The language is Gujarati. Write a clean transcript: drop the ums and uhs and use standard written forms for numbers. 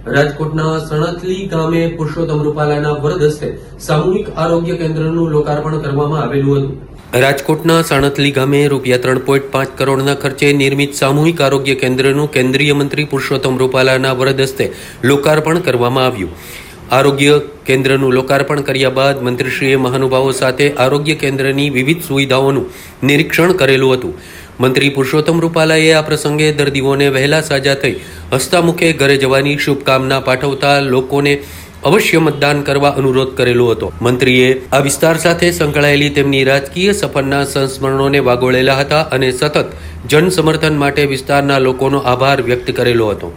રાજકોટના સણથલી ગામે પુરુષોત્તમ રૂપાલાના વરદ હસ્તે સામૂહિક આરોગ્ય કેન્દ્રનું લોકાર્પણ કરવામાં આવેલું હતું। રાજકોટના સણથલી ગામે ₹3.5 કરોડના ખર્ચે નિર્મિત સામૂહિક આરોગ્ય કેન્દ્રનું કેન્દ્રીય મંત્રી પુરુષોત્તમ રૂપાલાના વરદ હસ્તે લોકાર્પણ કરવામાં આવ્યું। આરોગ્ય કેન્દ્રનું લોકાર્પણ કર્યા બાદ મંત્રીશ્રીએ મહાનુભાવો સાથે આરોગ્ય કેન્દ્રની વિવિધ સુવિધાઓનું નિરીક્ષણ કરેલું હતું। મંત્રી પુરુષોત્તમ રૂપાલાએ આ પ્રસંગે દર્દીઓને વહેલા સાજા થઈ હસતામુખે ઘરે જવાની શુભકામના પાઠવતા લોકોને અવશ્ય મતદાન કરવા અનુરોધ કરેલો હતો। મંત્રીએ આ વિસ્તાર સાથે સંકળાયેલી તેમની રાજકીય સફરના સંસ્મરણોને વાગોળેલા હતા અને સતત જન સમર્થન માટે વિસ્તારના લોકોનો આભાર વ્યક્ત કરેલો હતો।